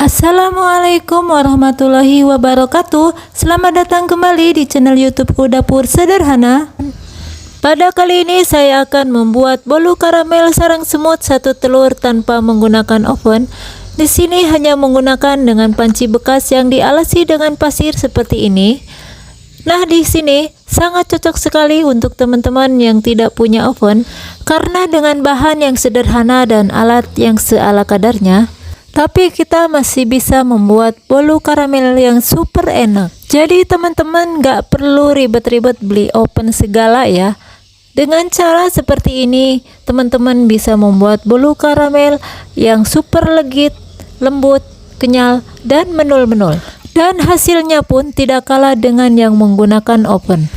Assalamualaikum warahmatullahi wabarakatuh. Selamat datang kembali di channel YouTubeku Dapur Sederhana. Pada kali ini saya akan membuat bolu karamel sarang semut satu telur tanpa menggunakan oven. Di sini hanya menggunakan dengan panci bekas yang dialasi dengan pasir seperti ini. Nah, di sini sangat cocok sekali untuk teman-teman yang tidak punya oven karena dengan bahan yang sederhana dan alat yang seala kadarnya, tapi kita masih bisa membuat bolu karamel yang super enak. Jadi teman-teman gak perlu ribet-ribet beli oven segala ya. Dengan cara seperti ini, teman-teman bisa membuat bolu karamel yang super legit, lembut, kenyal, dan menul-menul. Dan hasilnya pun tidak kalah dengan yang menggunakan oven.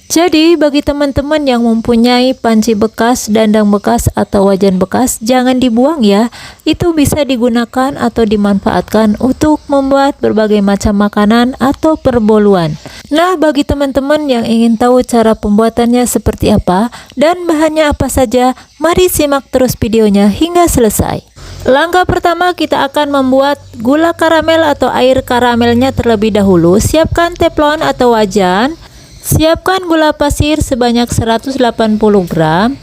Jadi bagi teman-teman yang mempunyai panci bekas, dandang bekas, atau wajan bekas, jangan dibuang ya. Itu bisa digunakan atau dimanfaatkan untuk membuat berbagai macam makanan atau perboluan. Nah, bagi teman-teman yang ingin tahu cara pembuatannya seperti apa dan bahannya apa saja, mari simak terus videonya hingga selesai. Langkah pertama, kita akan membuat gula karamel atau air karamelnya terlebih dahulu. Siapkan teflon atau wajan. Siapkan gula pasir sebanyak 180 gram.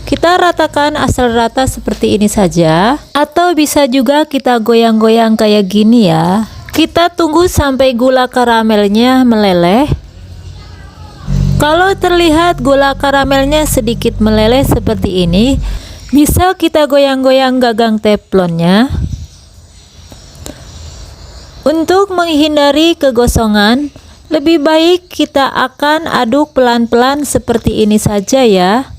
Kita ratakan asal rata seperti ini saja, atau bisa juga kita goyang-goyang kayak gini ya. Kita tunggu sampai gula karamelnya meleleh. Kalau terlihat gula karamelnya sedikit meleleh seperti ini, bisa kita goyang-goyang gagang teflonnya. Untuk menghindari kegosongan, lebih baik kita akan aduk pelan-pelan seperti ini saja ya.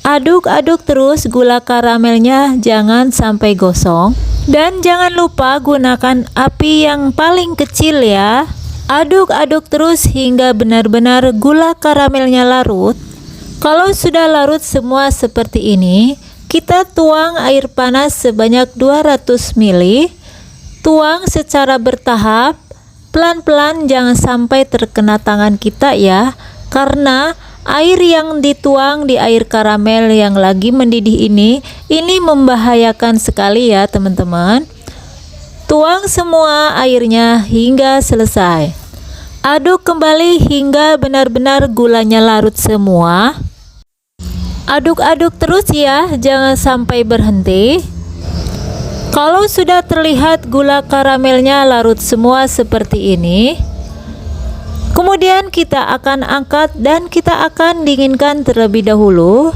Aduk-aduk terus gula karamelnya, jangan sampai gosong. Dan jangan lupa gunakan api yang paling kecil ya. Aduk-aduk terus hingga benar-benar gula karamelnya larut. Kalau sudah larut semua seperti ini, kita tuang air panas sebanyak 200 ml. Tuang secara bertahap, pelan-pelan, jangan sampai terkena tangan kita ya. Karena air yang dituang di air karamel yang lagi mendidih ini membahayakan sekali ya teman-teman. Tuang semua airnya hingga selesai. Aduk kembali hingga benar-benar gulanya larut semua. Aduk-aduk terus ya, jangan sampai berhenti. Kalau sudah terlihat gula karamelnya larut semua seperti ini, kemudian kita akan angkat dan kita akan dinginkan terlebih dahulu.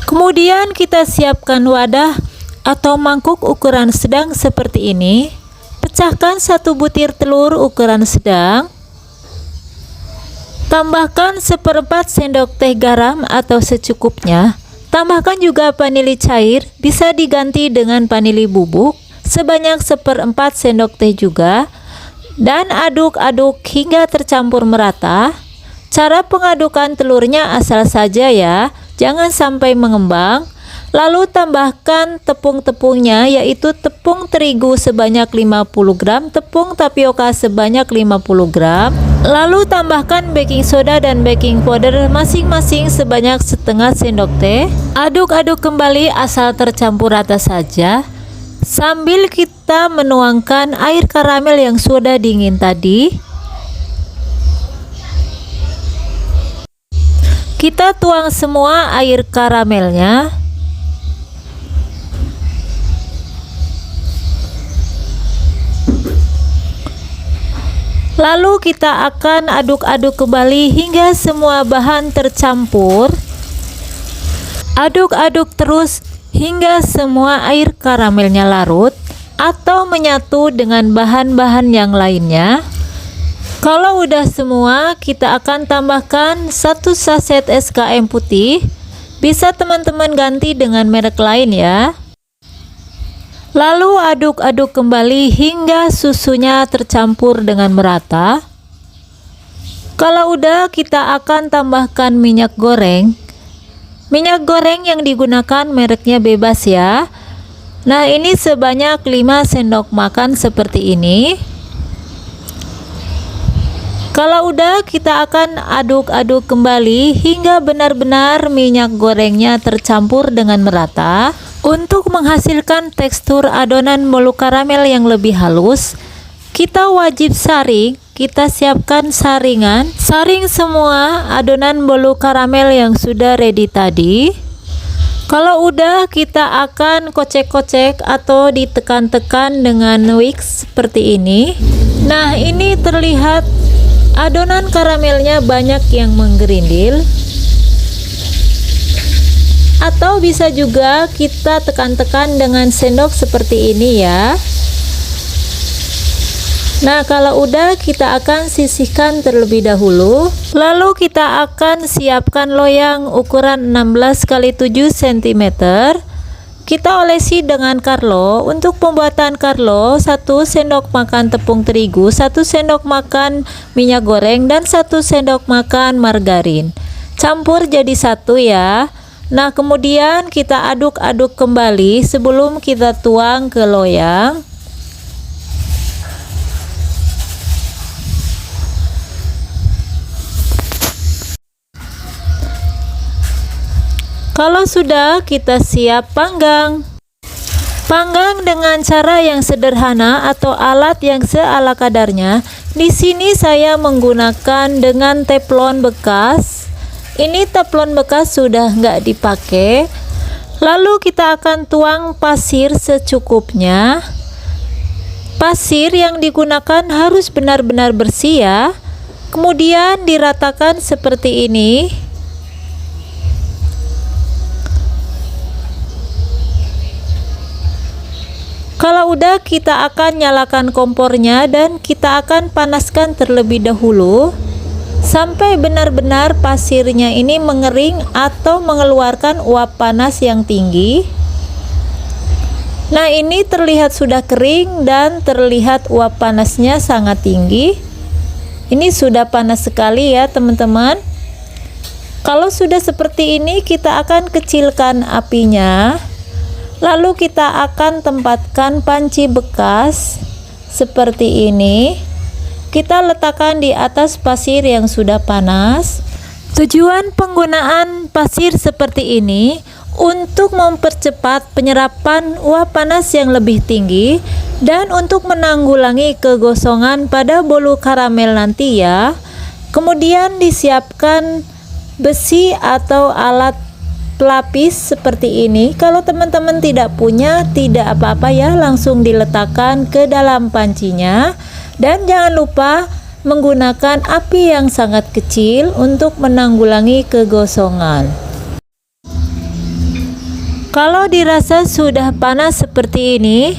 Kemudian kita siapkan wadah atau mangkuk ukuran sedang seperti ini. Pecahkan satu butir telur ukuran sedang. Tambahkan 1/4 sendok teh garam atau secukupnya. Tambahkan juga vanili cair, bisa diganti dengan vanili bubuk sebanyak 1/4 sendok teh juga. Dan aduk-aduk hingga tercampur merata. Cara pengadukan telurnya asal saja ya, jangan sampai mengembang. Lalu tambahkan tepung-tepungnya, yaitu tepung terigu sebanyak 50 gram, tepung tapioka sebanyak 50 gram. Lalu tambahkan baking soda dan baking powder masing-masing sebanyak setengah sendok teh. Aduk-aduk kembali asal tercampur rata saja, sambil kita menuangkan air karamel yang sudah dingin tadi. Kita tuang semua air karamelnya. Lalu kita akan aduk-aduk kembali hingga semua bahan tercampur. Aduk-aduk terus hingga semua air karamelnya larut atau menyatu dengan bahan-bahan yang lainnya. Kalau udah semua, kita akan tambahkan 1 saset SKM putih. Bisa teman-teman ganti dengan merek lain ya. Lalu aduk-aduk kembali hingga susunya tercampur dengan merata. Kalau udah, kita akan tambahkan minyak goreng. Minyak goreng yang digunakan mereknya bebas ya. Nah, ini sebanyak 5 sendok makan seperti ini. Kalau udah, kita akan aduk-aduk kembali hingga benar-benar minyak gorengnya tercampur dengan merata. Untuk menghasilkan tekstur adonan bolu karamel yang lebih halus, kita wajib saring. Kita siapkan saringan, saring semua adonan bolu karamel yang sudah ready tadi. Kalau udah, kita akan kocek-kocek atau ditekan-tekan dengan whisk seperti ini. Nah, ini terlihat adonan karamelnya banyak yang menggerindil, atau bisa juga kita tekan-tekan dengan sendok seperti ini ya. Nah, kalau udah, kita akan sisihkan terlebih dahulu. Lalu kita akan siapkan loyang ukuran 16 x 7 cm. Kita olesi dengan Carlo. Untuk pembuatan Carlo, 1 sendok makan tepung terigu, 1 sendok makan minyak goreng, dan 1 sendok makan margarin. Campur jadi satu ya. Nah, kemudian kita aduk-aduk kembali sebelum kita tuang ke loyang. Kalau sudah, kita siap panggang. Panggang dengan cara yang sederhana atau alat yang seala kadarnya. Di sini saya menggunakan dengan teflon bekas. Ini teflon bekas sudah nggak dipakai. Lalu kita akan tuang pasir secukupnya. Pasir yang digunakan harus benar-benar bersih ya. Kemudian diratakan seperti ini. Kalau udah, kita akan nyalakan kompornya dan kita akan panaskan terlebih dahulu sampai benar-benar pasirnya ini mengering atau mengeluarkan uap panas yang tinggi. Nah, ini terlihat sudah kering dan terlihat uap panasnya sangat tinggi. Ini sudah panas sekali ya teman-teman. Kalau sudah seperti ini, kita akan kecilkan apinya. Lalu kita akan tempatkan panci bekas seperti ini. Kita letakkan di atas pasir yang sudah panas. Tujuan penggunaan pasir seperti ini untuk mempercepat penyerapan uap panas yang lebih tinggi dan untuk menanggulangi kegosongan pada bolu karamel nanti ya. Kemudian disiapkan besi atau alat pelapis seperti ini. Kalau teman-teman tidak punya, tidak apa-apa ya, langsung diletakkan ke dalam pancinya. Dan jangan lupa menggunakan api yang sangat kecil untuk menanggulangi kegosongan. Kalau dirasa sudah panas seperti ini,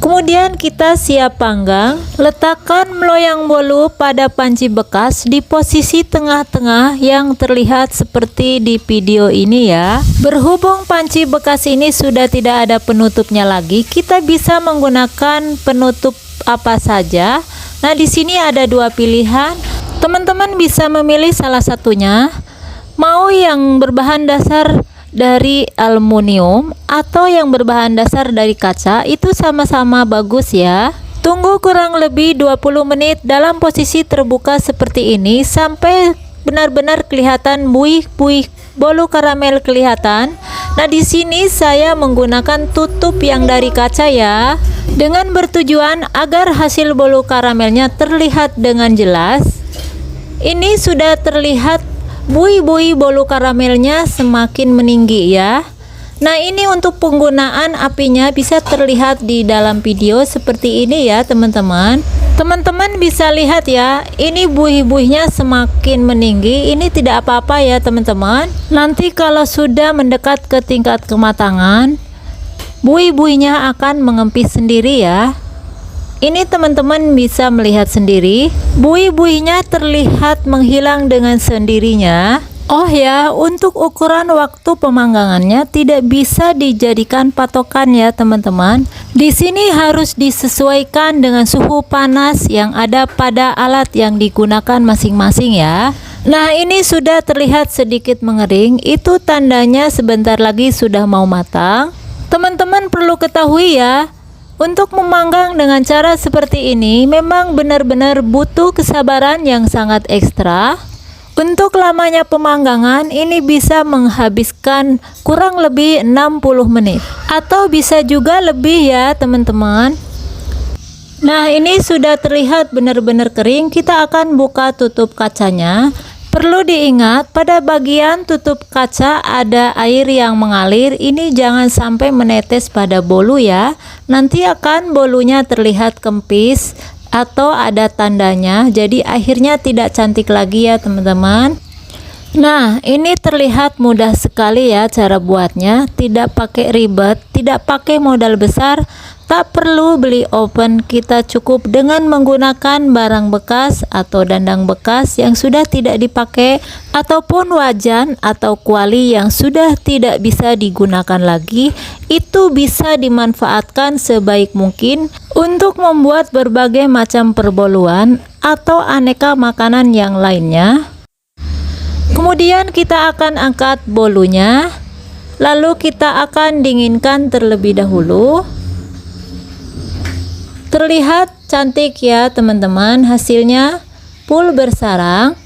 kemudian kita siap panggang. Letakkan loyang bolu pada panci bekas di posisi tengah-tengah yang terlihat seperti di video ini ya. Berhubung panci bekas ini sudah tidak ada penutupnya lagi, kita bisa menggunakan penutup apa saja. Nah, di sini ada dua pilihan. Teman-teman bisa memilih salah satunya. Mau yang berbahan dasar dari aluminium atau yang berbahan dasar dari kaca, itu sama-sama bagus ya. Tunggu kurang lebih 20 menit dalam posisi terbuka seperti ini sampai benar-benar kelihatan buih-buih bolu karamel kelihatan. Nah, di sini saya menggunakan tutup yang dari kaca ya, dengan bertujuan agar hasil bolu karamelnya terlihat dengan jelas. Ini sudah terlihat buih-buih bolu karamelnya semakin meninggi ya. Nah, ini untuk penggunaan apinya bisa terlihat di dalam video seperti ini ya teman-teman. Teman-teman bisa lihat ya, ini buih-buihnya semakin meninggi. Ini tidak apa-apa ya teman-teman. Nanti kalau sudah mendekat ke tingkat kematangan, buih-buihnya akan mengempis sendiri ya. Ini teman-teman bisa melihat sendiri, buih-buihnya terlihat menghilang dengan sendirinya. Oh ya, untuk ukuran waktu pemanggangannya tidak bisa dijadikan patokan ya teman-teman. Di sini harus disesuaikan dengan suhu panas yang ada pada alat yang digunakan masing-masing ya. Nah, ini sudah terlihat sedikit mengering, itu tandanya sebentar lagi sudah mau matang. Teman-teman perlu ketahui ya, Untuk memanggang dengan cara seperti ini memang benar-benar butuh kesabaran yang sangat ekstra. Untuk lamanya pemanggangan ini bisa menghabiskan kurang lebih 60 menit atau bisa juga lebih ya teman-teman. Nah, ini sudah terlihat benar-benar kering. Kita akan buka tutup kacanya. Perlu diingat, pada bagian tutup kaca ada air yang mengalir. Ini jangan sampai menetes pada bolu ya. Nanti akan bolunya terlihat kempis atau ada tandanya. Jadi akhirnya tidak cantik lagi ya teman-teman. Nah, ini terlihat mudah sekali ya cara buatnya. Tidak pakai ribet, tidak pakai modal besar. Tak perlu beli oven, kita cukup dengan menggunakan barang bekas atau dandang bekas yang sudah tidak dipakai ataupun wajan atau kuali yang sudah tidak bisa digunakan lagi. Itu bisa dimanfaatkan sebaik mungkin untuk membuat berbagai macam perboluan atau aneka makanan yang lainnya. Kemudian kita akan angkat bolunya, lalu kita akan dinginkan terlebih dahulu. Terlihat cantik ya teman-teman, hasilnya full bersarang.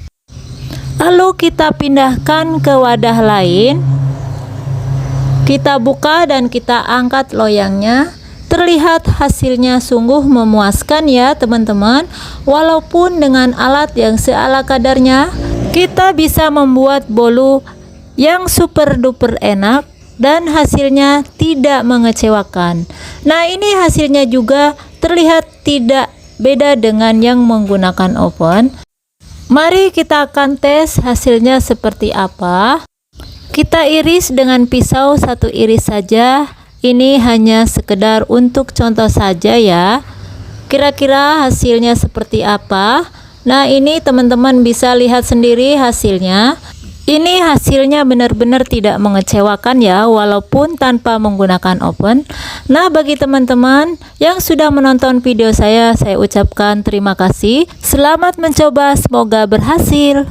Lalu kita pindahkan ke wadah lain. Kita buka dan kita angkat loyangnya. Terlihat hasilnya sungguh memuaskan ya teman-teman. Walaupun dengan alat yang seala kadarnya, kita bisa membuat bolu yang super duper enak dan hasilnya tidak mengecewakan. Nah, ini hasilnya juga terlihat tidak beda dengan yang menggunakan oven. Mari kita akan tes hasilnya seperti apa. Kita iris dengan pisau, satu iris saja. Ini hanya sekedar untuk contoh saja ya. Kira-kira hasilnya seperti apa? Nah, ini teman-teman bisa lihat sendiri hasilnya. Ini hasilnya benar-benar tidak mengecewakan ya, walaupun tanpa menggunakan oven. Nah, bagi teman-teman yang sudah menonton video saya ucapkan terima kasih. Selamat mencoba, semoga berhasil.